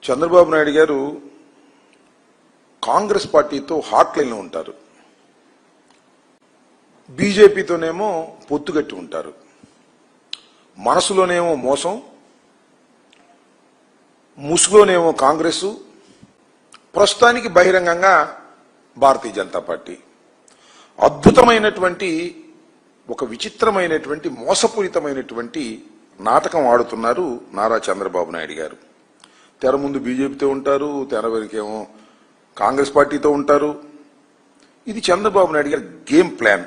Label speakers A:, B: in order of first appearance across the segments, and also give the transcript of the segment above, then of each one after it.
A: చంద్రబాబు నాయుడు గారు కాంగ్రెస్ పార్టీతో హాట్ లైన్లో ఉంటారు, బీజేపీతోనేమో పొత్తుగట్టి ఉంటారు. మనసులోనేమో మోసం, ముసుగులోనేమో కాంగ్రెస్, ప్రస్తుతానికి బహిరంగంగా భారతీయ జనతా పార్టీ. అద్భుతమైనటువంటి ఒక విచిత్రమైనటువంటి మోసపూరితమైనటువంటి నాటకం ఆడుతున్నారు నారా చంద్రబాబు నాయుడు గారు. తెర ముందు బీజేపీతో ఉంటారు, తెర వెనుకేమో కాంగ్రెస్ పార్టీతో ఉంటారు. ఇది చంద్రబాబు నాయుడు గారి గేమ్ ప్లాన్.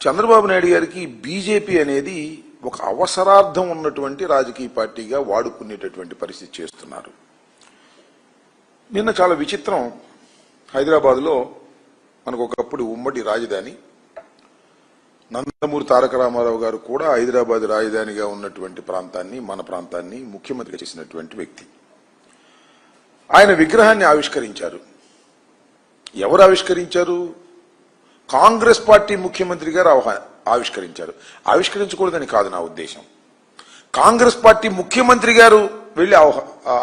A: చంద్రబాబు నాయుడు గారికి బీజేపీ అనేది ఒక అవసరార్థం ఉన్నటువంటి రాజకీయ పార్టీగా వాడుకునేటటువంటి పరిస్థితి చేస్తున్నారు. నిన్న చాలా విచిత్రం, హైదరాబాద్లో మనకు ఒకప్పుడు ఉమ్మడి రాజధాని, నందమూరి తారక రామారావు గారు కూడా హైదరాబాద్ రాజధానిగా ఉన్నటువంటి ప్రాంతాన్ని, మన ప్రాంతాన్ని ముఖ్యమంత్రిగా చేసినటువంటి వ్యక్తి. ఆయన విగ్రహాన్ని ఆవిష్కరించారు. ఎవరు ఆవిష్కరించారు? కాంగ్రెస్ పార్టీ ముఖ్యమంత్రి గారు ఆవిష్కరించారు. ఆవిష్కరించకూడదని కాదు నా ఉద్దేశం, కాంగ్రెస్ పార్టీ ముఖ్యమంత్రి గారు వెళ్లి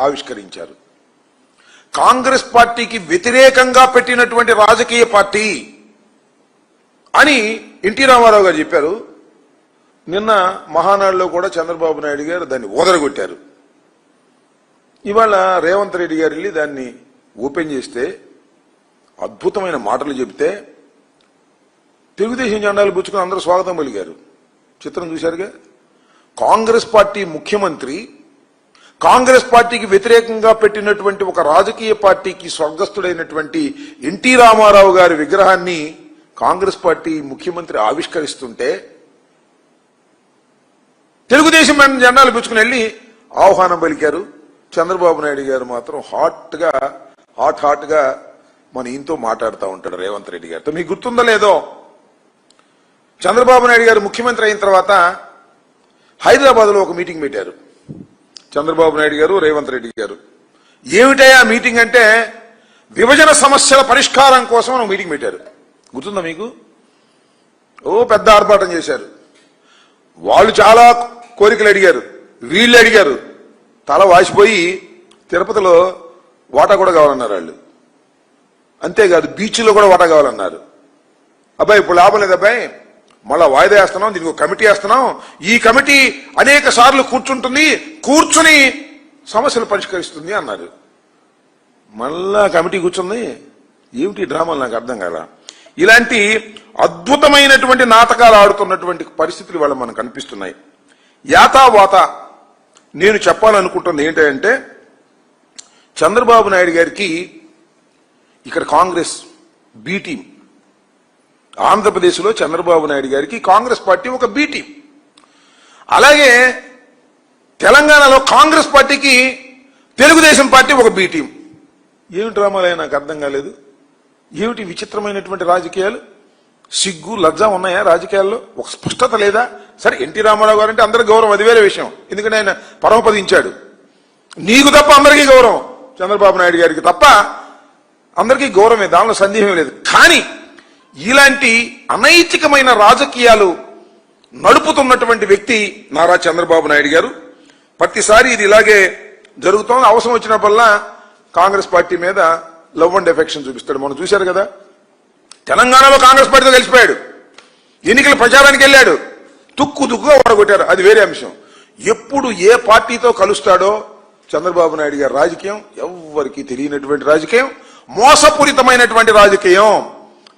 A: ఆవిష్కరించారు. కాంగ్రెస్ పార్టీకి వ్యతిరేకంగా పెట్టినటువంటి రాజకీయ పార్టీ అని ఎన్టీ రామారావు గారు చెప్పారు. నిన్న మహానాడులో కూడా చంద్రబాబు నాయుడు గారు దాన్ని ఓదరగొట్టారు. ఇవాళ రేవంత్ రెడ్డి గారు వెళ్ళి దాన్ని ఓపెన్ చేస్తే అద్భుతమైన మాటలు చెబితే తెలుగుదేశం జెండాలు పుచ్చుకుని అందరూ స్వాగతం పలికారు. చిత్రం చూశారుగా. కాంగ్రెస్ పార్టీ ముఖ్యమంత్రి కాంగ్రెస్ పార్టీకి వ్యతిరేకంగా పెట్టినటువంటి ఒక రాజకీయ పార్టీకి స్వర్గస్థుడైనటువంటి ఎన్టీ రామారావు గారి విగ్రహాన్ని కాంగ్రెస్ పార్టీ ముఖ్యమంత్రి ఆవిష్కరిస్తుంటే తెలుగుదేశం జెండాలు పుచ్చుకుని వెళ్ళి ఆహ్వానం పలికారు. చంద్రబాబు నాయుడు గారు మాత్రం హాట్ గా మన ఈయనతో మాట్లాడుతూ ఉంటాడు రేవంత్ రెడ్డి గారితో. మీకు గుర్తుందో లేదో, చంద్రబాబు నాయుడు గారు ముఖ్యమంత్రి అయిన తర్వాత హైదరాబాద్ లో ఒక మీటింగ్ పెట్టారు చంద్రబాబు నాయుడు గారు, రేవంత్ రెడ్డి గారు. ఏమిటయా మీటింగ్ అంటే విభజన సమస్యల పరిష్కారం కోసం ఒక మీటింగ్ పెట్టారు. గుర్తుందా మీకు? పెద్ద ఆర్భాటం చేశారు. వాళ్ళు చాలా కోరికలు అడిగారు, వీళ్ళు అడిగారు. తల వాసిపోయి తిరుపతిలో వాటా కూడా కావాలన్నారు వాళ్ళు. అంతేకాదు బీచ్లో కూడా వాటా కావాలన్నారు. అబ్బాయి ఇప్పుడు లాభం లేదు అబ్బాయి, మళ్ళా వాయిదా వేస్తున్నాం, దీనికి ఒక కమిటీ వేస్తున్నాం, ఈ కమిటీ అనేక సార్లు కూర్చుని సమస్యలు పరిష్కరిస్తుంది అన్నారు. మళ్ళా కమిటీ కూర్చుంది. ఏమిటి డ్రామాలు నాకు అర్థం కాల. ఇలాంటి అద్భుతమైనటువంటి నాటకాలు ఆడుతున్నటువంటి పరిస్థితులు ఇవాళ మనకు కనిపిస్తున్నాయి. యాతావాత నేను చెప్పాలనుకుంటున్నది ఏంటంటే, చంద్రబాబు నాయుడు గారికి ఇక్కడ కాంగ్రెస్ బి టీం, ఆంధ్రప్రదేశ్లో చంద్రబాబు నాయుడు గారికి కాంగ్రెస్ పార్టీ ఒక బి టీం. అలాగే తెలంగాణలో కాంగ్రెస్ పార్టీకి తెలుగుదేశం పార్టీ ఒక బి టీం. ఏమిటి డ్రామాలే నాకు అర్థం కాలేదు. ఏమిటి విచిత్రమైనటువంటి రాజకీయాలు? సిగ్గు లజ్జ ఉన్నాయా రాజకీయాల్లో? ఒక స్పష్టత లేదా? సరే, ఎన్టీ రామారావు గారు అంటే అందరికి గౌరవం, అది వేరే విషయం, ఎందుకంటే ఆయన పరమపదించాడు. నీకు తప్ప అందరికీ గౌరవం, చంద్రబాబు నాయుడు గారికి తప్ప అందరికీ గౌరవమే, దానిలో సందేహం లేదు. కానీ ఇలాంటి అనైతికమైన రాజకీయాలు నడుపుతున్నటువంటి వ్యక్తి నారా చంద్రబాబు నాయుడు గారు. ప్రతిసారి ఇది ఇలాగే జరుగుతోంది. అవసరం వచ్చినప్పుడల్లా కాంగ్రెస్ పార్టీ మీద లవ్ అండ్ ఎఫెక్షన్ చూపిస్తాడు. మనం చూశారు కదా, తెలంగాణలో కాంగ్రెస్ పార్టీతో కలిసిపోయాడు, ఎన్నికల ప్రచారానికి వెళ్ళాడు, తుక్కుగా ఓడగొట్టారు, అది వేరే అంశం. ఎప్పుడు ఏ పార్టీతో కలుస్తాడో చంద్రబాబు నాయుడు గారి రాజకీయం ఎవ్వరికీ తెలియనటువంటి రాజకీయం, మోసపూరితమైనటువంటి రాజకీయం.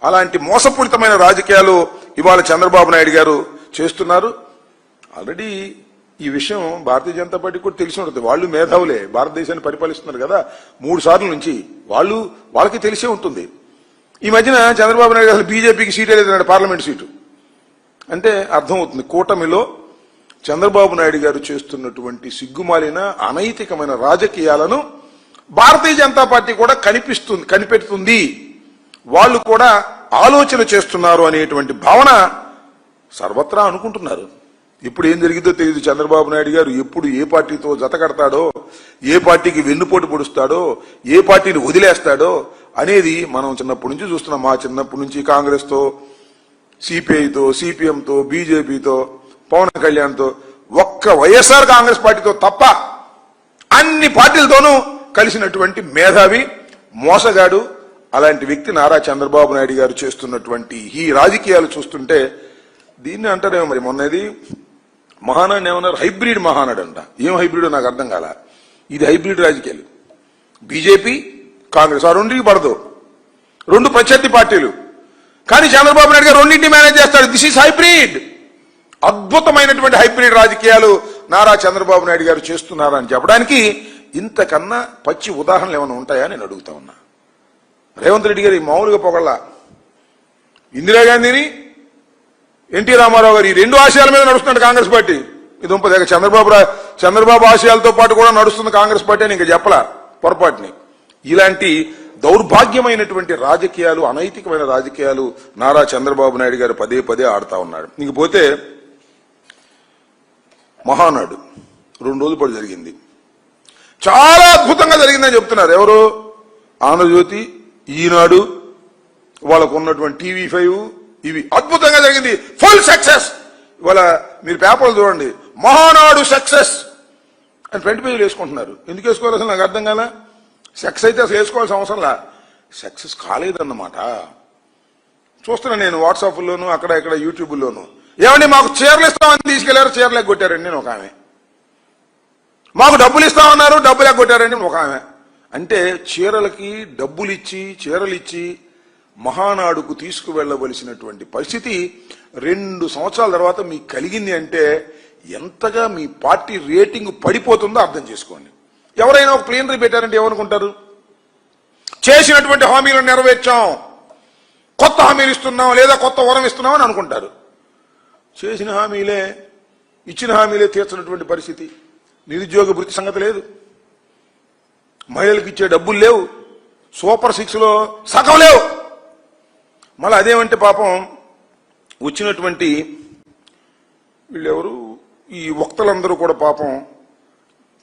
A: అలాంటి మోసపూరితమైన రాజకీయాలు ఇవాళ చంద్రబాబు నాయుడు గారు చేస్తున్నారు. ఆల్రెడీ ఈ విషయం భారతీయ జనతా పార్టీ కూడా తెలిసి ఉంటుంది. వాళ్ళు మేధావులే, భారతదేశాన్ని పరిపాలిస్తున్నారు కదా 3 సార్ల నుంచి, వాళ్ళకి తెలిసే ఉంటుంది. ఈ మధ్యన చంద్రబాబు నాయుడు అసలు బీజేపీకి సీటే లేదన్నాడు, పార్లమెంట్ సీటు. అంటే అర్థమవుతుంది కూటమిలో చంద్రబాబు నాయుడు గారు చేస్తున్నటువంటి సిగ్గుమాలిన అనైతికమైన రాజకీయాలను భారతీయ జనతా పార్టీ కూడా కనిపెడుతుంది, వాళ్ళు కూడా ఆలోచన చేస్తున్నారు అనేటువంటి భావన సర్వత్రా అనుకుంటున్నారు. ఇప్పుడు ఏం జరిగిందో తెలియదు. చంద్రబాబు నాయుడు గారు ఎప్పుడు ఏ పార్టీతో జత కడతాడో, ఏ పార్టీకి వెన్నుపోటు పొడుస్తాడో, ఏ పార్టీని వదిలేస్తాడో అనేది మనం చిన్నప్పటి నుంచి చూస్తున్నాం. మా చిన్నప్పటి నుంచి కాంగ్రెస్తో, సిపిఐతో, సిపిఎంతో, బీజేపీతో, పవన్ కళ్యాణ్తో, ఒక్క వైఎస్ఆర్ కాంగ్రెస్ పార్టీతో తప్ప అన్ని పార్టీలతోనూ కలిసినటువంటి మేధావి, మోసగాడు. అలాంటి వ్యక్తి నారా చంద్రబాబు నాయుడు గారు చేస్తున్నటువంటి ఈ రాజకీయాలు చూస్తుంటే దీన్ని అంటారేమో మరి. మొన్నది మహానాడు ఏమన్నారు, హైబ్రిడ్ మహానాడు అంట. ఏం హైబ్రిడ్ నాకు అర్థం కాల. ఇది హైబ్రిడ్ రాజకీయాలు. బీజేపీ, కాంగ్రెస్ ఆ రెండింటికి పడదు, రెండు ప్రత్యర్థి పార్టీలు. కానీ చంద్రబాబు నాయుడు గారు రెండింటిని మేనేజ్ చేస్తాడు. This is hybrid. అద్భుతమైనటువంటి హైబ్రిడ్ రాజకీయాలు నారా చంద్రబాబు నాయుడు గారు చేస్తున్నారని చెప్పడానికి ఇంతకన్నా పచ్చి ఉదాహరణలు ఏమైనా ఉంటాయా నేను అడుగుతా ఉన్నా. రేవంత్ రెడ్డి గారు మామూలుగా పొగళ్ళ, ఇందిరాగాంధీని, ఎన్టీ రామారావు గారు ఈ రెండు ఆశయాల మీద నడుస్తున్నాడు కాంగ్రెస్ పార్టీ. ఇది ఉంపదేక చంద్రబాబు ఆశయాలతో పాటు కూడా నడుస్తుంది కాంగ్రెస్ పార్టీ అని ఇంకా చెప్పలా పొరపాటుని. ఇలాంటి దౌర్భాగ్యమైనటువంటి రాజకీయాలు, అనైతికమైన రాజకీయాలు నారా చంద్రబాబు నాయుడు గారు పదే పదే ఆడుతా ఉన్నాడు. ఇంకపోతే మహానాడు 2 రోజుల పాటు జరిగింది. చాలా అద్భుతంగా జరిగిందని చెప్తున్నారు ఎవరు, ఆంధ్రజ్యోతి, ఈనాడు, వాళ్ళకు ఉన్నటువంటి TV5 ఇవి. అద్భుతంగా జరిగింది, ఫుల్ సక్సెస్. ఇవాళ మీరు పేపర్లు చూడండి, మహానాడు సక్సెస్ అని ఫ్రంట్ పేజీలు వేసుకుంటున్నారు. ఎందుకు వేసుకోవాలి అసలు నాకు అర్థం కాల. సెక్స్ అయితే అసలు వేసుకోవాల్సిన అవసరంలా, సక్సెస్ కాలేదన్నమాట. చూస్తున్నా నేను వాట్సాప్లోను, అక్కడ ఇక్కడ యూట్యూబ్లోను. ఏమండి మాకు చీరలు ఇస్తామని తీసుకెళ్లారు, చీరలు కొట్టారండి నేను ఒక ఆమె. మాకు డబ్బులు ఇస్తామన్నారు, డబ్బులు ఎగ్గొట్టారండి ఒక ఆమె. అంటే చీరలకి డబ్బులు ఇచ్చి, చీరలు ఇచ్చి మహానాడుకు తీసుకువెళ్లవలసినటువంటి పరిస్థితి 2 సంవత్సరాల తర్వాత మీకు కలిగింది అంటే ఎంతగా మీ పార్టీ రేటింగ్ పడిపోతుందో అర్థం చేసుకోండి. ఎవరైనా ఒక ప్లీనరీ పెట్టారంటే ఏమనుకుంటారు, చేసినటువంటి హామీలను నెరవేర్చాం, కొత్త హామీలు ఇస్తున్నాం లేదా కొత్త వరం ఇస్తున్నాం అని అనుకుంటారు. చేసిన హామీలే, ఇచ్చిన హామీలే తీర్చినటువంటి పరిస్థితి. నిరుద్యోగ భృతి సంగతి లేదు, మహిళలకు ఇచ్చే డబ్బులు లేవు, సూపర్ 6లో సగం లేవు. మళ్ళీ అదేమంటే పాపం వచ్చినటువంటి వీళ్ళెవరు, ఈ వక్తలందరూ కూడా పాపం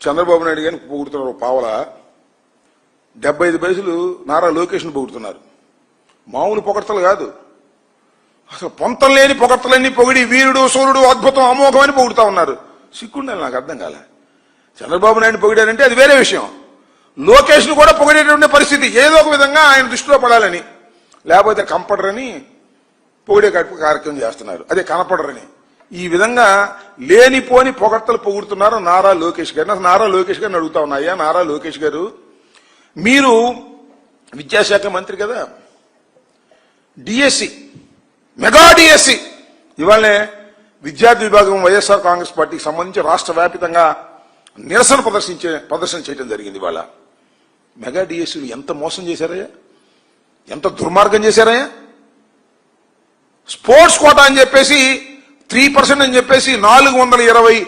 A: చంద్రబాబు నాయుడు గారిని పొగుడుతున్నారు. పావల 75 పైసలు నారా లోకేష్ను పొగుడుతున్నారు. మామూలు పొగడ్తలు కాదు, అసలు పొంతం లేని పొగడ్తలన్నీ పొగిడి వీరుడు, సూర్యుడు, అద్భుతం, అమోఘం అని పొగుడుతా ఉన్నారు. సిగ్గుండాలి, నాకు అర్థం కాలే. చంద్రబాబు నాయుడు పొగిడారంటే అది వేరే విషయం. లోకేష్ను కూడా పొగిడేటువంటి పరిస్థితి, ఏదో ఒక విధంగా ఆయన దృష్టిలో పడాలని, లేకపోతే కంపడరని పొగిడే కార్యక్రమం చేస్తున్నారు, అదే కనపడరని. ఈ విధంగా లేనిపోని పొగడ్తలు పొగుడుతున్నారు నారా లోకేష్ గారిని. అసలు నారా లోకేష్ గారిని అడుగుతా ఉన్నాయా, నారా లోకేష్ గారు మీరు విద్యాశాఖ మంత్రి కదా, డిఎస్సి, మెగా డిఎస్సి ఇవాళనే విద్యార్థి విభాగం వైఎస్ఆర్ కాంగ్రెస్ పార్టీకి సంబంధించి రాష్ట్ర వ్యాప్తంగా నిరసన ప్రదర్శన చేయడం జరిగింది. ఇవాళ మెగా డిఎస్సీలు ఎంత మోసం చేశారయ్యా, ఎంత దుర్మార్గం చేశారయ్యా. స్పోర్ట్స్ కోటా అని చెప్పేసి 3% అని చెప్పేసి 420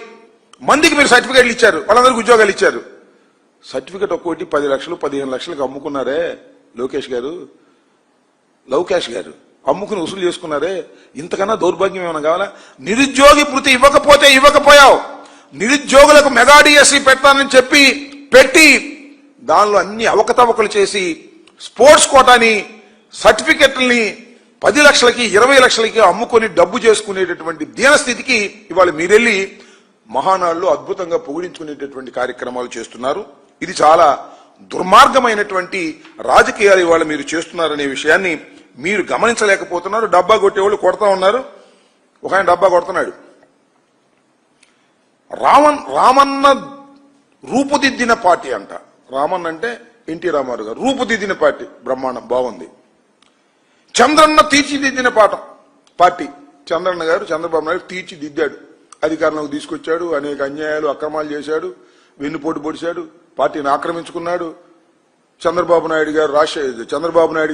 A: మందికి మీరు సర్టిఫికేట్లు ఇచ్చారు, వాళ్ళందరికీ ఉద్యోగాలు ఇచ్చారు. సర్టిఫికేట్ ఒక్కోటి 10 లక్షలు 15 లక్షలకు అమ్ముకున్నారే లోకేష్ గారు, లవకేష్ గారు, అమ్ముకుని వసూలు చేసుకున్నారే. ఇంతకన్నా దౌర్భాగ్యం ఏమైనా కావాలా? నిరుద్యోగి భృతి ఇవ్వకపోయావు, నిరుద్యోగులకు మెగా డిఎస్సి పెడతానని చెప్పి పెట్టి దానిలో అన్ని అవకతవకలు చేసి స్పోర్ట్స్ కోటాని, సర్టిఫికెట్లని 10 లక్షలకి 20 లక్షలకి అమ్ముకొని డబ్బు చేసుకునేటటువంటి దీనస్థితికి ఇవాళ మీరెళ్ళి మహానాడులో అద్భుతంగా పొగిడించుకునేటటువంటి కార్యక్రమాలు చేస్తున్నారు. ఇది చాలా దుర్మార్గమైనటువంటి రాజకీయాలు ఇవాళ మీరు చేస్తున్నారనే విషయాన్ని మీరు గమనించలేకపోతున్నారు. డబ్బా కొట్టేవాళ్ళు కొడతా ఉన్నారు. ఒక ఆయన డబ్బా కొడుతున్నాడు. రామన్న రూపుదిద్దిన పార్టీ అంట. రామన్ అంటే ఎన్టీ రామారావు గారు, రూపుదిద్దిన పార్టీ, బ్రహ్మాండం, బాగుంది. చంద్రన్న తీర్చిదిద్దిన పార్టీ, చంద్రన్న గారు చంద్రబాబు నాయుడు తీర్చిదిద్దాడు, అధికారంలోకి తీసుకొచ్చాడు, అనేక అన్యాయాలు అక్రమాలు చేశాడు, వెన్నుపోటు పొడిచాడు, పార్టీని ఆక్రమించుకున్నాడు. చంద్రబాబు నాయుడు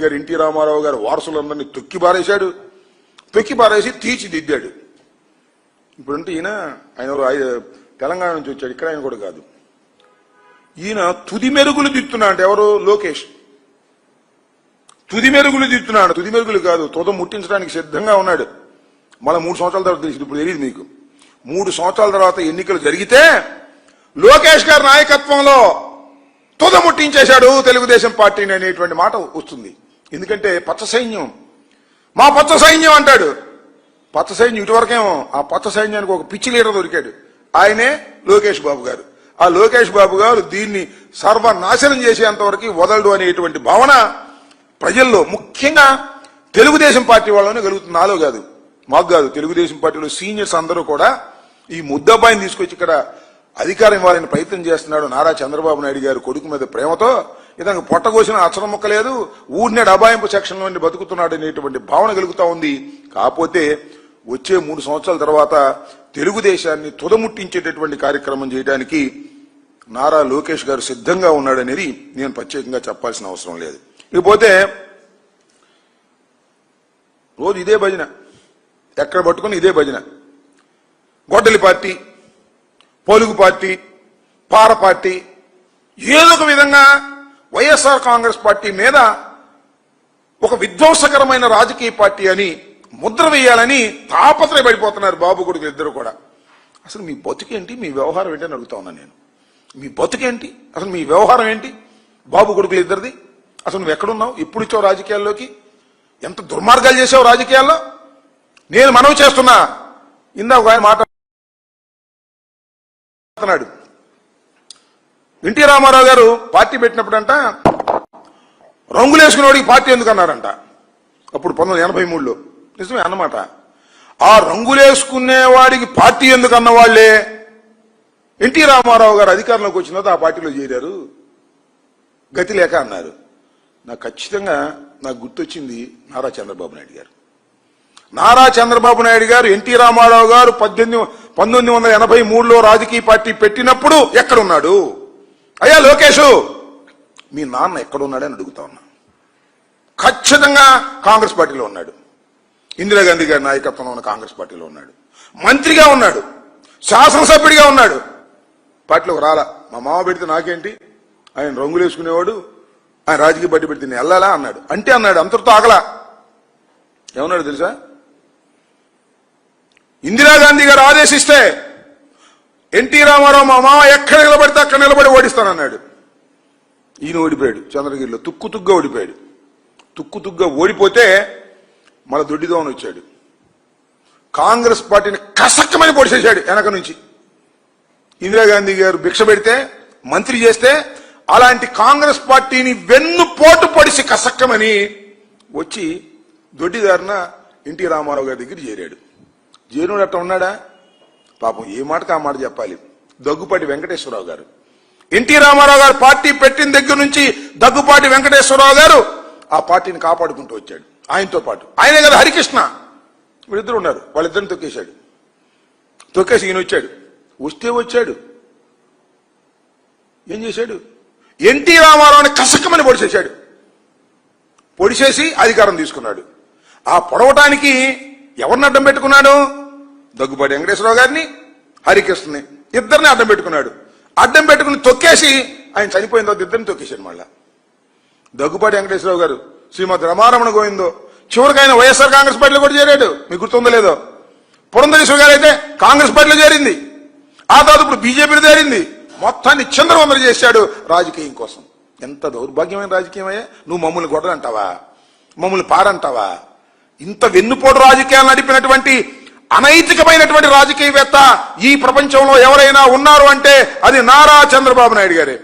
A: గారు ఎన్టీ రామారావు గారు వారసులందరినీ తొక్కి పారేసి తీర్చిదిద్దాడు. ఇప్పుడంటే ఆయన తెలంగాణ నుంచి వచ్చాడు, ఇక్కడ ఆయన కూడా కాదు. ఈయన తుది మెరుగులు దిద్దుతున్నాడు. అంటే ఎవరు? లోకేష్ తుది మెరుగులు దిద్దుతున్నాడు. తుది మెరుగులు కాదు, తుద ముట్టించడానికి సిద్ధంగా ఉన్నాడు. మళ్ళీ 3 సంవత్సరాల తర్వాత తెలిసింది. ఇప్పుడు తెలియదు మీకు. 3 సంవత్సరాల తర్వాత ఎన్నికలు జరిగితే లోకేష్ గారి నాయకత్వంలో తుద ముట్టించేశాడు తెలుగుదేశం పార్టీని అనేటువంటి మాట వస్తుంది. ఎందుకంటే పచ్చ సైన్యం, మా పచ్చ సైన్యం అంటాడు. పచ్చ సైన్యం ఇటువరకేమో, ఆ పచ్చ సైన్యానికి ఒక పిచ్చి లీడర్ దొరికాడు, ఆయనే లోకేష్ బాబు గారు. ఆ లోకేష్ బాబు గారు దీన్ని సర్వనాశనం చేసేంత వరకు వదలడు అనేటువంటి భావన ప్రజల్లో, ముఖ్యంగా తెలుగుదేశం పార్టీ వాళ్ళనే కలుగుతుంది. నాలో కాదు, మాకు కాదు. తెలుగుదేశం పార్టీలో సీనియర్స్ అందరూ కూడా ఈ ముద్దబ్బాయిని తీసుకొచ్చి ఇక్కడ అధికారం ఇవ్వాలని ప్రయత్నం చేస్తున్నాడు నారా చంద్రబాబు నాయుడు గారు కొడుకు మీద ప్రేమతో. ఇతనికి పొట్టకోసిన అక్షరం ముక్కలేదు, ఊరినే డబాయింపు సెక్షన్ నుండి బతుకుతున్నాడు అనేటువంటి భావన కలుగుతా ఉంది. కాకపోతే వచ్చే 3 సంవత్సరాల తర్వాత తెలుగుదేశాన్ని తుదముట్టించేటటువంటి కార్యక్రమం చేయడానికి నారా లోకేష్ గారు సిద్ధంగా ఉన్నాడనేది నేను ప్రత్యేకంగా చెప్పాల్సిన అవసరం లేదు. ఇకపోతే రోజు ఇదే భజన, ఎక్కడ పట్టుకుని ఇదే భజన. గొడ్డలి పార్టీ, పొలుగు పార్టీ, పార పార్టీ, ఏదో ఒక విధంగా వైఎస్ఆర్ కాంగ్రెస్ పార్టీ మీద ఒక విధ్వంసకరమైన రాజకీయ పార్టీ అని ముద్ర వేయాలని తాపత్రయపడిపోతున్నారు బాబు కొడుకులు ఇద్దరు కూడా. అసలు మీ బతుకేంటి, మీ వ్యవహారం ఏంటి అని అడుగుతా ఉన్నాను నేను. మీ బతుకేంటి, అసలు మీ వ్యవహారం ఏంటి? బాబు కొడుకులు ఇద్దరిది. అసలు నువ్వు ఎక్కడున్నావు? ఎప్పుడు ఇచ్చావు రాజకీయాల్లోకి? ఎంత దుర్మార్గాలు చేసావు రాజకీయాల్లో? నేను మనవి చేస్తున్నా. ఇందాక ఆయన మాట్లాడుతున్నాడు, ఎన్టీ రామారావు గారు పార్టీ పెట్టినప్పుడంట రంగులేసుకునేవాడికి పార్టీ ఎందుకు అన్నారంట. అప్పుడు 1983లో. నిజమే అన్నమాట. ఆ రంగులేసుకునేవాడికి పార్టీ ఎందుకు అన్నవాళ్లే ఎన్టీ రామారావు గారు అధికారంలోకి వచ్చిన తర్వాత ఆ పార్టీలో చేరారు, గతి లేక అన్నారు. నాకు ఖచ్చితంగా నాకు గుర్తొచ్చింది నారా చంద్రబాబు నాయుడు గారు. నారా చంద్రబాబు నాయుడు గారు ఎన్టీ రామారావు గారు 1983లో రాజకీయ పార్టీ పెట్టినప్పుడు ఎక్కడున్నాడు? అయ్యా లోకేష్, మీ నాన్న ఎక్కడున్నాడని అడుగుతా ఉన్నా. ఖచ్చితంగా కాంగ్రెస్ పార్టీలో ఉన్నాడు. ఇందిరాగాంధీ గారి నాయకత్వంలో ఉన్న కాంగ్రెస్ పార్టీలో ఉన్నాడు. మంత్రిగా ఉన్నాడు, శాసనసభ్యుడిగా ఉన్నాడు. పార్టీలోకి రాలా. మా మామ పెడితే నాకేంటి, ఆయన రంగులు వేసుకునేవాడు, ఆయన రాజకీయ పార్టీ పెడితే నేను వెళ్ళాలా అన్నాడు. అంటే అన్నాడు, అంతటితో ఆగలా. ఏమన్నాడు తెలుసా? ఇందిరాగాంధీ గారు ఆదేశిస్తే ఎన్టీ రామారావు మా మామ ఎక్కడ నిలబడితే అక్కడ నిలబడి ఓడిస్తానన్నాడు. ఈయన ఓడిపోయాడు. చంద్రగిరిలో తుక్కుతుగ్గా ఓడిపోయాడు. తుక్కుతుగ్గా ఓడిపోతే మన దొడ్డిదోమని వచ్చాడు. కాంగ్రెస్ పార్టీని కసక్కమని పొడిచేశాడు వెనక నుంచి. ఇందిరాగాంధీ గారు భిక్ష పెడితే, మంత్రి చేస్తే, అలాంటి కాంగ్రెస్ పార్టీని వెన్నుపోటు పొడిసి కసక్కమని వచ్చి దొడ్డిదారిన ఎన్టీ రామారావు గారి దగ్గర చేరాడు. చేరుడు అట్ట ఉన్నాడా? పాపం ఏ మాటకు ఆ మాట చెప్పాలి. దగ్గుపాటి వెంకటేశ్వరరావు గారు, ఎన్టీ రామారావు గారు పార్టీ పెట్టిన దగ్గర నుంచి దగ్గుపాటి వెంకటేశ్వరరావు గారు ఆ పార్టీని కాపాడుకుంటూ వచ్చాడు. ఆయనతో పాటు ఆయనే కదా హరికృష్ణ, వీళ్ళిద్దరు ఉన్నారు. వాళ్ళిద్దరిని తొక్కేశాడు. తొక్కేసి ఈయన వచ్చాడు. వస్తే వచ్చాడు, ఏం చేశాడు? ఎన్టీ రామారావుని కసక్కమని పొడిచేశాడు. పొడిచేసి అధికారం తీసుకున్నాడు. ఆ పొడవటానికి ఎవరిని అడ్డం పెట్టుకున్నాడు? దగ్గుబాటి వెంకటేశ్వరరావు గారిని, హరికృష్ణని, ఇద్దరిని అడ్డం పెట్టుకున్నాడు. అడ్డం పెట్టుకుని తొక్కేసి ఆయన చనిపోయిన తర్వాత ఇద్దరిని తొక్కేశాడు. మళ్ళా దగ్గుబాటి వెంకటేశ్వరరావు గారు శ్రీమతి రమారమణ గోవిందో చివరికి ఆయన వైఎస్ఆర్ కాంగ్రెస్ పార్టీలో కూడా చేరాడు. మీకు గుర్తుందో లేదో? పురంధరేశ్వరి గారు అయితే కాంగ్రెస్ పార్టీలో చేరింది. ఆ తర్వాత ఇప్పుడు బీజేపీలో చేరింది. మొత్తాన్ని చంద్రవందర చేశాడు రాజకీయం కోసం. ఎంత దౌర్భాగ్యమైన రాజకీయమయ్యా! నువ్వు మమ్మల్ని గొడవలంటావా? మమ్మల్ని పారంటావా? ఇంత వెన్నుపోటు రాజకీయాలు నడిపినటువంటి అనైతికమైనటువంటి రాజకీయవేత్త ఈ ప్రపంచంలో ఎవరైనా ఉన్నారు అంటే అది నారా చంద్రబాబు నాయుడు గారే.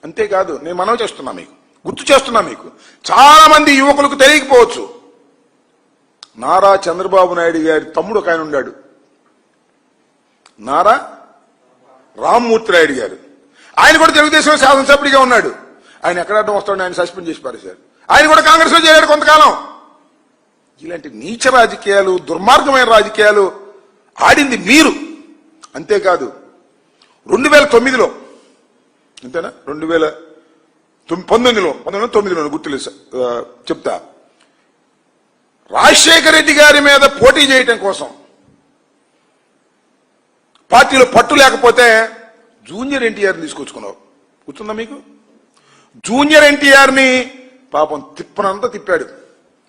A: అంతేకాదు, నేను మనవి చేస్తున్నా, మీకు గుర్తు చేస్తున్నా. మీకు చాలా మంది యువకులకు తెలియకపోవచ్చు, నారా చంద్రబాబు నాయుడు గారి తమ్ముడు ఒక ఆయన ఉన్నాడు, నారా రామ్మూర్తి నాయుడు గారు. ఆయన కూడా తెలుగుదేశంలో శాసనసభ్యుడిగా ఉన్నాడు. ఆయన ఎక్కడ అడ్డం వస్తాడని ఆయన సస్పెండ్ చేసి పారేశారు. ఆయన కూడా కాంగ్రెస్ లో చేరాడు కొంతకాలం. ఇలాంటి నీచ రాజకీయాలు, దుర్మార్గమైన రాజకీయాలు ఆడింది మీరు. అంతేకాదు 2009లో, అంతేనా, 2019లో గుర్తులేదు, చెప్తా. రాజశేఖర రెడ్డి గారి మీద పోటీ చేయటం కోసం పార్టీలో పట్టు లేకపోతే జూనియర్ ఎన్టీఆర్ని తీసుకొచ్చుకున్నావు. గుర్తుందా మీకు? జూనియర్ ఎన్టీఆర్ని పాపం తిప్పనంతా తిప్పాడు.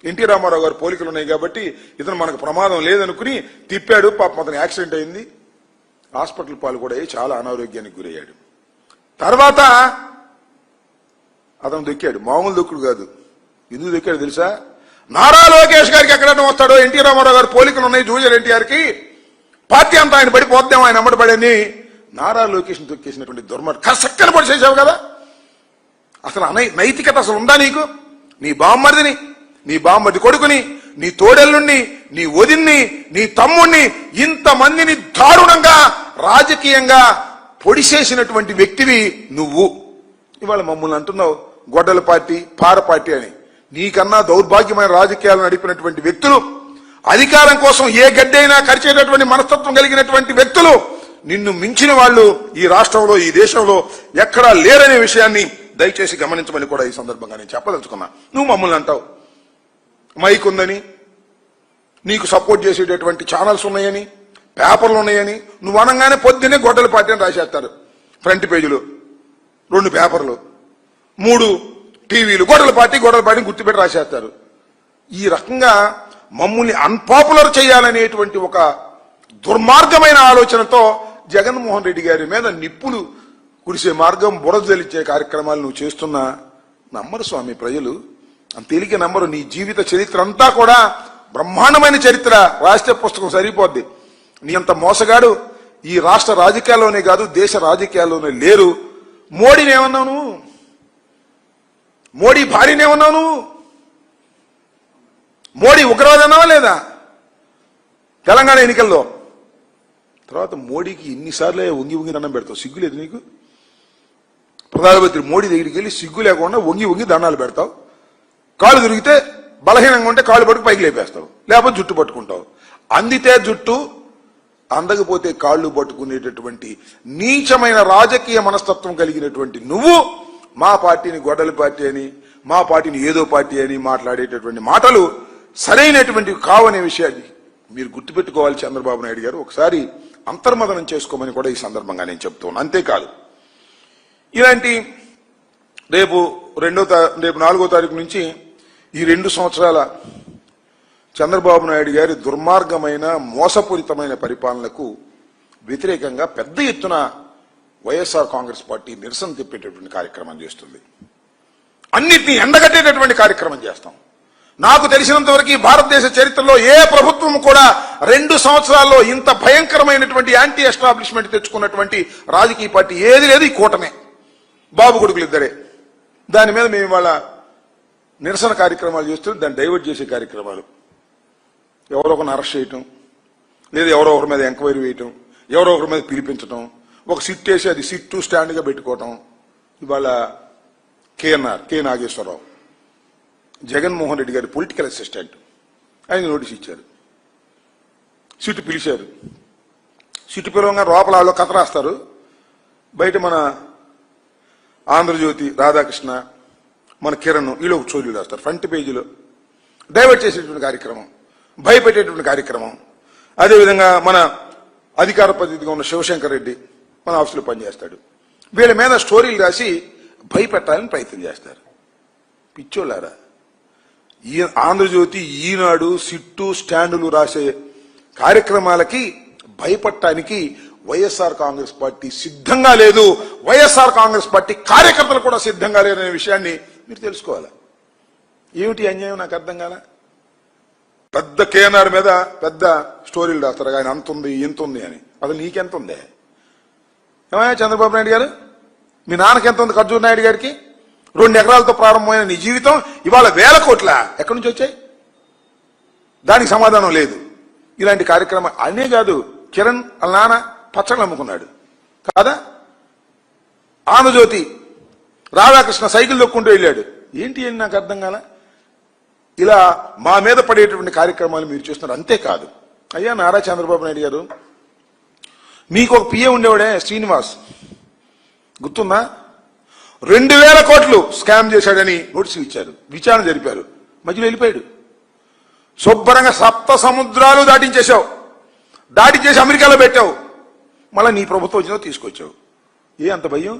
A: ఎన్టీ రామారావు గారు పోలికలు ఉన్నాయి కాబట్టి ఇతను మనకు ప్రమాదం లేదనుకుని తిప్పాడు. పాపం అతను యాక్సిడెంట్ అయింది, హాస్పిటల్ పాలు కూడా అయ్యి చాలా అనారోగ్యానికి గురయ్యాడు. తర్వాత అతను దొక్కాడు. మామూలు దొక్కుడు కాదు. ఎందుకు దొక్కాడు తెలుసా? నారా లోకేష్ గారికి ఎక్కడన్నా వస్తాడో, ఎన్టీ రామారావు గారు పోలికలు ఉన్నాయి జూనియర్ ఎన్టీఆర్కి, పార్టీ అంతా ఆయన పడిపోద్దాం ఆయన అమ్మడిపడని నారా లోకేష్ని తొక్కేసినటువంటి దుర్మార్గం చక్కని పొడి చేసావు కదా. అసలు నైతికత అసలు ఉందా నీకు? నీ బామ్మర్ది కొడుకుని, నీ తోడెల్లుణ్ణి, నీ వదిన్ని, నీ తమ్ముణ్ణి, ఇంతమందిని దారుణంగా రాజకీయంగా పొడిసేసినటువంటి వ్యక్తివి నువ్వు. ఇవాళ మమ్మల్ని అంటున్నావు గొడ్డల పార్టీ, పార పార్టీ అని. నీకన్నా దౌర్భాగ్యమైన రాజకీయాలు నడిపినటువంటి వ్యక్తులు, అధికారం కోసం ఏ గడ్డైనా ఖర్చేటటువంటి మనస్తత్వం కలిగినటువంటి వ్యక్తులు, నిన్ను మించిన వాళ్ళు ఈ రాష్ట్రంలో, ఈ దేశంలో ఎక్కడా లేరనే విషయాన్ని దయచేసి గమనించమని కూడా ఈ సందర్భంగా నేను చెప్పదలుచుకున్నా. నువ్వు మమ్మల్ని అంటావు మైక్ ఉందని, నీకు సపోర్ట్ చేసేటటువంటి ఛానల్స్ ఉన్నాయని, పేపర్లు ఉన్నాయని. నువ్వు అనగానే పొద్దున్నే గొడ్డల పార్టీ అని రాసేస్తారు. ఫ్రంట్ పేజీలు 2 పేపర్లు, 3 టీవీలు, గొడ్డల పార్టీని గుర్తుపెట్టి రాసేస్తారు. ఈ రకంగా మమ్మల్ని అన్పాపులర్ చేయాలనేటువంటి ఒక దుర్మార్గమైన ఆలోచనతో జగన్మోహన్ రెడ్డి గారి మీద నిప్పులు కురిసే మార్గం, బురద జల్లించే కార్యక్రమాలు నువ్వు చేస్తున్నా నమ్మరు స్వామి ప్రజలు. అంత తేలిక నమ్మరు. నీ జీవిత చరిత్ర అంతా కూడా బ్రహ్మాండమైన చరిత్ర, రాష్ట్ర పుస్తకం సరిపోద్ది. నీ అంత మోసగాడు ఈ రాష్ట్ర రాజకీయాల్లోనే కాదు, దేశ రాజకీయాల్లోనే లేరు. మోడీని ఏమన్నావు నువ్వు? మోడీ భార్యని ఏమన్నావు నువ్వు? మోడీ ఉగ్రవాది అన్నావా లేదా తెలంగాణ ఎన్నికల్లో? తర్వాత మోడీకి ఎన్నిసార్లు వంగి దండం పెడతావు? సిగ్గులేదు నీకు? ప్రధానమంత్రి మోడీ దగ్గరికి వెళ్ళి సిగ్గు లేకుండా వంగి దండాలు పెడతావు. కాళ్ళు తిరిగితే బలహీనంగా ఉంటే కాళ్ళు పట్టుకు పైకి లేపేస్తావు, లేకపోతే జుట్టు పట్టుకుంటావు. అందితే జుట్టు, అందకపోతే కాళ్ళు పట్టుకునేటటువంటి నీచమైన రాజకీయ మనస్తత్వం కలిగినటువంటి నువ్వు మా పార్టీని గొడ్డలి పార్టీ అని, మా పార్టీని ఏదో పార్టీ అని మాట్లాడేటటువంటి మాటలు సరైనటువంటివి కావనే విషయాన్ని మీరు గుర్తుపెట్టుకోవాలి చంద్రబాబు నాయుడు గారు. ఒకసారి అంతర్మదనం చేసుకోమని కూడా ఈ సందర్భంగా నేను చెప్తున్నాను. అంతేకాదు, ఇలాంటి రేపు 4వ తారీఖు నుంచి ఈ 2 సంవత్సరాల చంద్రబాబు నాయుడు గారి దుర్మార్గమైన మోసపూరితమైన పరిపాలనకు వ్యతిరేకంగా పెద్ద ఎత్తున వైఎస్ఆర్ కాంగ్రెస్ పార్టీ నిరసన తెప్పేటటువంటి కార్యక్రమం చేస్తుంది. అన్నిటినీ ఎండగట్టేటటువంటి కార్యక్రమం చేస్తాం. నాకు తెలిసినంత వరకు భారతదేశ చరిత్రలో ఏ ప్రభుత్వం కూడా 2 సంవత్సరాల్లో ఇంత భయంకరమైనటువంటి యాంటీ ఎస్టాబ్లిష్మెంట్ తెచ్చుకున్నటువంటి రాజకీయ పార్టీ ఏది లేదు. ఈ కూటమే, బాబు కొడుకులు ఇద్దరే. దాని మీద మేము ఇవాళ నిరసన కార్యక్రమాలు చేస్తూ దాన్ని డైవర్ట్ చేసే కార్యక్రమాలు, ఎవరో ఒకరిని అరెస్ట్ చేయటం, లేదా ఎవరో ఒకరి మీద ఎంక్వైరీ వేయటం, ఎవరో ఒకరి మీద పిలిపించడం, ఒక సిట్ వేసి అది సిట్ స్టాండ్గా పెట్టుకోవటం. ఇవాళ కె నాగేశ్వరరావు జగన్మోహన్ రెడ్డి గారి పొలిటికల్ అసిస్టెంట్, ఆయన నోటీస్ ఇచ్చారు. సిట్ పిలిచారు. సిట్ పిలవంగా లోపల వాళ్ళు కథ రాస్తారు, బయట మన ఆంధ్రజ్యోతి రాధాకృష్ణ, మన కిరణ్, వీళ్ళు ఒక చోరీలు రాస్తారు. ఫ్రంట్ పేజీలో డైవర్ట్ చేసేటువంటి కార్యక్రమం, భయపెట్టేటువంటి కార్యక్రమం. అదేవిధంగా మన అధికార పద్ధతిగా ఉన్న శివశంకర్ రెడ్డి మన ఆఫీసులో పనిచేస్తాడు. వీళ్ళ మీద స్టోరీలు రాసి భయపెట్టాలని ప్రయత్నం చేస్తారు. పిచ్చోళ్ళారా, ఈ ఆంధ్రజ్యోతి, ఈనాడు, సిట్టు, స్టాండులు రాసే కార్యక్రమాలకి భయపడటానికి వైఎస్ఆర్ కాంగ్రెస్ పార్టీ సిద్ధంగా లేదు. వైఎస్ఆర్ కాంగ్రెస్ పార్టీ కార్యకర్తలు కూడా సిద్ధంగా లేరనే విషయాన్ని మీరు తెలుసుకోవాలి. ఏమిటి అన్యాయం నాకు అర్థం కాల. పెద్ద కేఎన్ఆర్ మీద పెద్ద స్టోరీలు రాస్తారు, ఆయన అంత ఉంది ఇంత ఉంది అని. అసలు నీకెంత ఉంది? ఏమయ్యా చంద్రబాబు నాయుడు గారు, మీ నాన్నకి ఎంత ఉంది? ఖర్జూర్ నాయుడు గారికి 2 ఎకరాలతో ప్రారంభమైన నీ జీవితం ఇవాళ 1000 కోట్ల ఎక్కడి నుంచి వచ్చాయి? దానికి సమాధానం లేదు. ఇలాంటి కార్యక్రమం అనే కాదు, కిరణ్ వాళ్ళ నాన్న పచ్చళ్ళు అమ్ముకున్నాడు కాదా? ఆంధ్రజ్యోతి రాధాకృష్ణ సైకిల్ దొక్కుంటూ వెళ్ళాడు. ఏంటి అని నాకు అర్థం కాల. ఇలా మా మీద పడేటువంటి కార్యక్రమాలు మీరు చూస్తున్నారు. అంతేకాదు, అయ్యా నారా చంద్రబాబు నాయుడు గారు, మీకు ఒక పిఏ ఉండేవాడే శ్రీనివాస్, గుర్తుందా? 2000 కోట్లు స్కామ్ చేశాడని నోటీసులు ఇచ్చారు, విచారణ జరిపారు, మధ్యలో వెళ్ళిపోయాడు. శుభ్రంగా 7 సముద్రాలు దాటించేశావు, దాటించేసి అమెరికాలో పెట్టావు. మళ్ళీ నీ ప్రభుత్వం వచ్చినా తీసుకొచ్చావు. అంత భయం?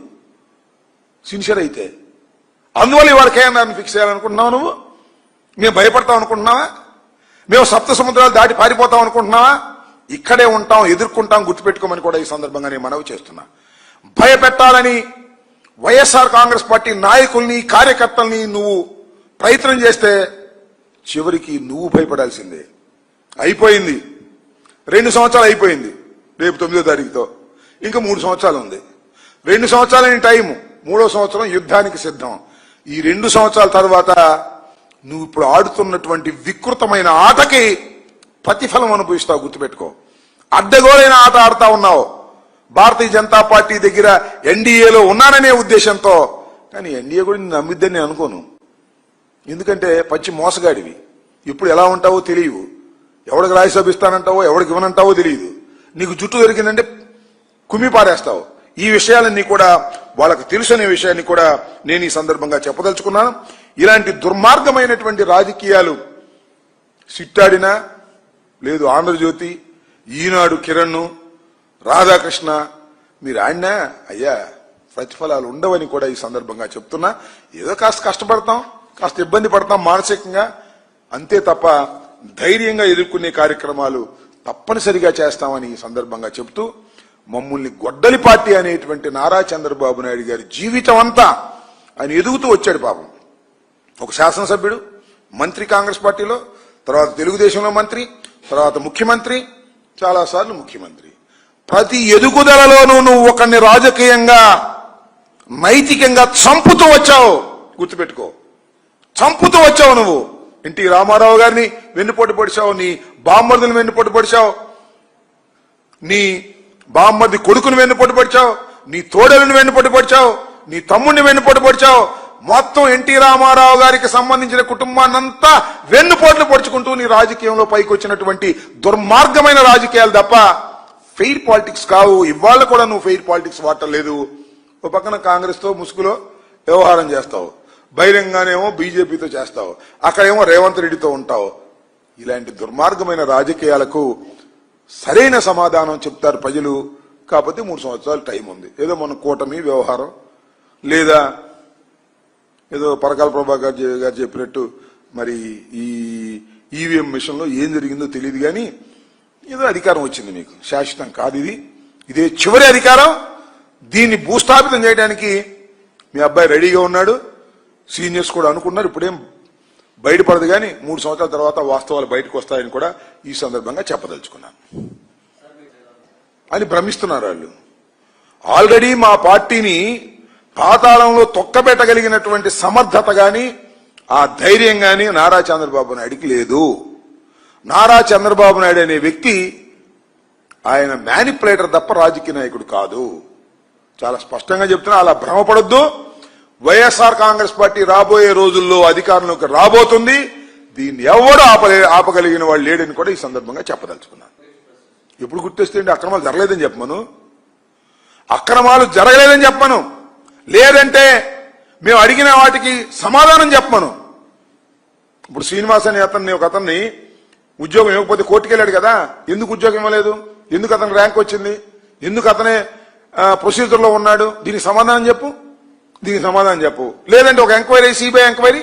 A: సిన్సియర్ అయితే అందువల్ల ఇవాళ కేఎన్ఆర్ని ఫిక్స్ చేయాలనుకుంటున్నావు నువ్వు? మేము భయపడతాం అనుకుంటున్నావా? మేము 7 సముద్రాలు దాటి పారిపోతాం అనుకుంటున్నావా? ఇక్కడే ఉంటాం, ఎదుర్కొంటాం, గుర్తుపెట్టుకోమని కూడా ఈ సందర్భంగా నేను మనవి చేస్తున్నా. భయపెట్టాలని వైఎస్ఆర్ కాంగ్రెస్ పార్టీ నాయకుల్ని, కార్యకర్తల్ని నువ్వు ప్రయత్నం చేస్తే చివరికి నువ్వు భయపడాల్సిందే. అయిపోయింది, 2 సంవత్సరాలు అయిపోయింది. రేపు 9వ తారీఖుతో ఇంకా 3 సంవత్సరాలు ఉంది. 2 సంవత్సరాలని టైం, 3వ సంవత్సరం యుద్ధానికి సిద్ధం. ఈ 2 సంవత్సరాల తర్వాత నువ్వు ఇప్పుడు ఆడుతున్నటువంటి వికృతమైన ఆటకి ప్రతిఫలం అనుభవిస్తావు, గుర్తుపెట్టుకో. అడ్డగోలైన ఆట ఆడుతా ఉన్నావు. భారతీయ జనతా పార్టీ దగ్గర ఎన్డీఏలో ఉన్నాననే ఉద్దేశంతో, కానీ ఎన్డీఏ కూడా నిన్ను నమ్మిద్దని నేను అనుకోను. ఎందుకంటే పచ్చి మోసగాడివి. ఇప్పుడు ఎలా ఉంటావో తెలియవు. ఎవడికి రాజ్యసభ ఇస్తానంటావో ఎవడికి ఇవ్వనంటావో తెలియదు. నీకు జుట్టు దొరికిందంటే కుమ్మి పారేస్తావు. ఈ విషయాలన్నీ కూడా వాళ్ళకు తెలుసు అనే విషయాన్ని కూడా నేను ఈ సందర్భంగా చెప్పదలుచుకున్నాను. ఇలాంటి దుర్మార్గమైనటువంటి రాజకీయాలు సిట్టాడినా లేదు, ఆంధ్రజ్యోతి, ఈనాడు, కిరణ్, రాధాకృష్ణ మీరు ఆడినా అయ్యా ప్రతిఫలాలు ఉండవని కూడా ఈ సందర్భంగా చెప్తున్నా. ఏదో కాస్త కష్టపడతాం, కాస్త ఇబ్బంది పడతాం మానసికంగా, అంతే తప్ప ధైర్యంగా ఎదుర్కొనే కార్యక్రమాలు తప్పనిసరిగా చేస్తామని ఈ సందర్భంగా చెప్తూ, మమ్మల్ని గొడ్డలి పార్టీ అనేటువంటి నారా చంద్రబాబు నాయుడు గారి జీవితం అంతా ఆయన ఎదుగుతూ వచ్చాడు పాపం. ఒక శాసనసభ్యుడు, మంత్రి కాంగ్రెస్ పార్టీలో, తర్వాత తెలుగుదేశంలో మంత్రి, తర్వాత ముఖ్యమంత్రి, చాలాసార్లు ముఖ్యమంత్రి. ప్రతి ఎదుగుదలలోనూ నువ్వు ఒకరిని రాజకీయంగా నైతికంగా చంపుతూ వచ్చావు, గుర్తుపెట్టుకో. చంపుతూ వచ్చావు నువ్వు. ఎన్టీ రామారావు గారిని వెన్నుపోటు పొడిచావు, నీ బామ్మర్దుని వెన్నుపోటు పొడిచావు, నీ బామ్మర్ది కొడుకుని వెన్నుపోటు పొడిచావు, నీ తోడలను వెన్నుపోటు పొడిచావు, నీ తమ్ముడిని వెన్నుపోటు పొడిచావు. మొత్తం ఎన్టీ రామారావు గారికి సంబంధించిన కుటుంబాన్నంతా వెన్నుపోట్లు పొడుచుకుంటూ నీ రాజకీయంలో పైకి వచ్చినటువంటి దుర్మార్గమైన రాజకీయాలు తప్ప ఫెయిర్ పాలిటిక్స్ కావు. ఇవాళ కూడా నువ్వు ఫెయిర్ పాలిటిక్స్ వాడలేదు. ఓ పక్కన కాంగ్రెస్ తో ముసుగులో వ్యవహారం చేస్తావు, బహిరంగానేమో బీజేపీతో చేస్తావు, అక్కడేమో రేవంత్ రెడ్డితో ఉంటావు. ఇలాంటి దుర్మార్గమైన రాజకీయాలకు సరైన సమాధానం చెప్తారు ప్రజలు. కాకపోతే 3 సంవత్సరాలు టైం ఉంది. ఏదో మన కూటమి వ్యవహారం, లేదా ఏదో పరకాల ప్రభాకర్ గారు చెప్పినట్టు మరి ఈ ఈవీఎం మిషన్ లో ఏం జరిగిందో తెలియదు, కానీ ఏదో అధికారం వచ్చింది మీకు, శాశ్వతం కాదు ఇది. ఇదే చివరి అధికారం. దీన్ని భూస్థాపితం చేయడానికి మీ అబ్బాయి రెడీగా ఉన్నాడు. సీనియర్స్ కూడా అనుకున్నారు. ఇప్పుడేం బయటపడదు, కానీ 3 సంవత్సరాల తర్వాత వాస్తవాలు బయటకు వస్తాయని కూడా ఈ సందర్భంగా చెప్పదలుచుకున్నాను అని భ్రమిస్తున్నారు వాళ్ళు. ఆల్రెడీ మా పార్టీని పాతాళంలో తొక్కబెట్టగలిగినటువంటి సమర్థత గాని ఆ ధైర్యం గాని నారా చంద్రబాబు నాయుడికి లేదు. నారా చంద్రబాబు నాయుడు అనే వ్యక్తి ఆయన మ్యానిపులేటర్ తప్ప రాజకీయ నాయకుడు కాదు. చాలా స్పష్టంగా చెప్తున్నా, అలా భ్రమపడొద్దు. వైఎస్ఆర్ కాంగ్రెస్ పార్టీ రాబోయే రోజుల్లో అధికారంలోకి రాబోతుంది. దీన్ని ఎవరు ఆపగలిగిన వాళ్ళు లేడని కూడా ఈ సందర్భంగా చెప్పదలుచుకున్నాను. ఎప్పుడు గుర్తిస్తే అక్రమాలు జరగలేదని చెప్పమను, అక్రమాలు జరగలేదని చెప్పమను, లేదంటే మేము అడిగిన వాటికి సమాధానం చెప్పమను. ఇప్పుడు శ్రీనివాస్ అనే అతన్ని ఉద్యోగం ఇవ్వకపోతే కోర్టుకెళ్ళాడు కదా, ఎందుకు ఉద్యోగం ఇవ్వలేదు, ఎందుకు అతనికి ర్యాంక్ వచ్చింది, ఎందుకు అతనే ప్రొసీజర్ లో ఉన్నాడు, దీనికి సమాధానం చెప్పు, దీనికి సమాధానం చెప్పు. లేదంటే ఒక ఎంక్వైరీ, సిబిఐ ఎంక్వైరీ.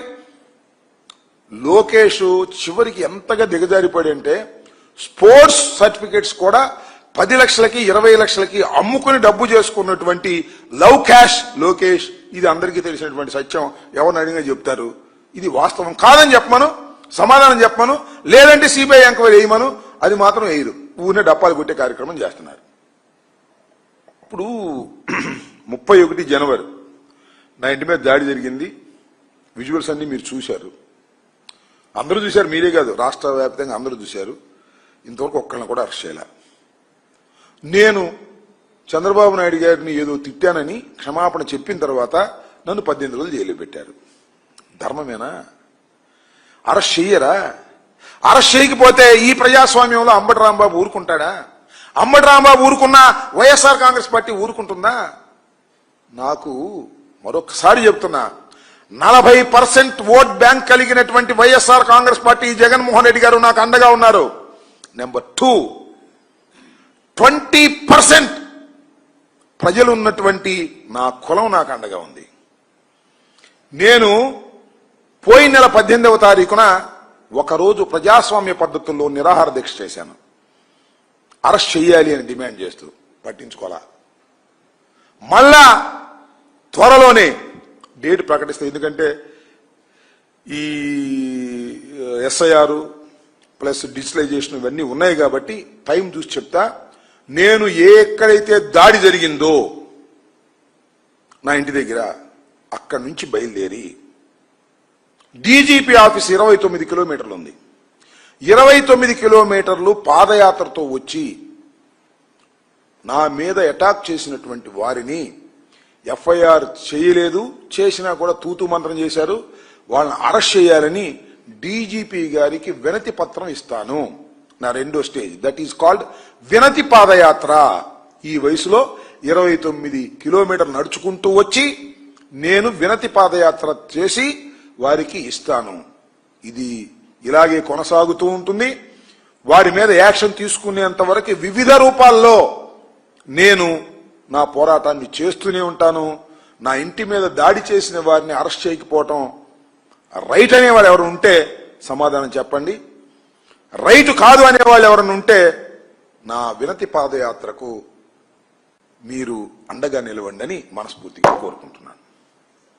A: లోకేష్ చివరికి ఎంతగా దిగజారిపోయాడంటే స్పోర్ట్స్ సర్టిఫికెట్స్ కూడా 10 లక్షలకి 20 లక్షలకి అమ్ముకుని డబ్బు చేసుకున్నటువంటి లవ్ క్యాష్ లోకేష్. ఇది అందరికీ తెలిసినటువంటి సత్యం. ఎవరిని అడిగినా చెప్తారు. ఇది వాస్తవం కాదని చెప్పమను, సమాధానం చెప్పమను, లేదంటే సిబిఐ ఎంక్వైరీ వేయమను. అది మాత్రం వేయరు, ఊరినే డప్పాలు కొట్టే కార్యక్రమం చేస్తున్నారు. ఇప్పుడు 31 జనవరి నా ఇంటి మీద దాడి జరిగింది. విజువల్స్ అన్ని మీరు చూశారు, అందరూ చూశారు, మీరే కాదు రాష్ట్ర వ్యాప్తంగా అందరూ చూశారు. ఇంతవరకు ఒక్కళ్ళని కూడా అరెస్ట్ చేయాల. నేను చంద్రబాబు నాయుడు గారిని ఏదో తిట్టానని క్షమాపణ చెప్పిన తర్వాత నన్ను 18 రోజులు జైలు పెట్టారు. ధర్మమేనా? అరెస్ట్ చెయ్యరా? అరెస్ట్ చేయకపోతే ఈ ప్రజాస్వామ్యంలో అంబటి రాంబాబు ఊరుకుంటాడా? అంబటి రాంబాబు ఊరుకున్నా వైఎస్ఆర్ కాంగ్రెస్ పార్టీ ఊరుకుంటుందా? నాకు మరొకసారి చెప్తున్నా, 40% ఓట్ బ్యాంక్ కలిగినటువంటి వైఎస్ఆర్ కాంగ్రెస్ పార్టీ జగన్మోహన్ రెడ్డి గారు నాకు అండగా ఉన్నారు. నెంబర్ 2, 20% ప్రజలు ఉన్నటువంటి నా కులం నాకు అండగా ఉంది. నేను పోయిన నెల 18వ తారీఖున ఒకరోజు ప్రజాస్వామ్య పద్ధతుల్లో నిరాహార దీక్ష చేశాను, అరెస్ట్ చెయ్యాలి అని డిమాండ్ చేస్తూ. పట్టించుకోవాలా? మళ్ళా త్వరలోనే డేట్ ప్రకటిస్తే, ఎందుకంటే ఈ ఎస్ఐఆర్ ప్లస్ డిజిటలైజేషన్ ఇవన్నీ ఉన్నాయి కాబట్టి టైం చూసి చెప్తా. నేను ఎక్కడైతే దాడి జరిగిందో నా ఇంటి దగ్గర అక్కడి నుంచి బయలుదేరి డీజీపీ ఆఫీస్ 29 కిలోమీటర్లు ఉంది. 29 కిలోమీటర్లు పాదయాత్రతో వచ్చి నా మీద అటాక్ చేసినటువంటి వారిని ఎఫ్ఐఆర్ చేయలేదు, చేసినా కూడా తూతు మంత్రం చేశారు. వాళ్ళని అరెస్ట్ చేయాలని డీజీపీ గారికి వినతి పత్రం ఇస్తాను. నా రెండో స్టేజ్, దట్ ఈస్ కాల్డ్ వినతి పాదయాత్ర. ఈ వయసులో 29 కిలోమీటర్లు నడుచుకుంటూ వచ్చి నేను వినతి పాదయాత్ర చేసి వారికి ఇస్తాను. ఇది ఇలాగే కొనసాగుతూ ఉంటుంది. వారి మీద యాక్షన్ తీసుకునేంత వరకు వివిధ రూపాల్లో నేను నా పోరాటాన్ని చేస్తూనే ఉంటాను. నా ఇంటి మీద దాడి చేసిన వారిని అరెస్ట్ చేయకపోవటం రైట్ అనేవాళ్ళు ఎవరు ఉంటే సమాధానం చెప్పండి. రైట్ కాదు అనేవాళ్ళు ఎవరైనా ఉంటే నా వినతి పాదయాత్రకు మీరు అండగా నిలవండి అని మనస్ఫూర్తిగా కోరుకుంటున్నాను.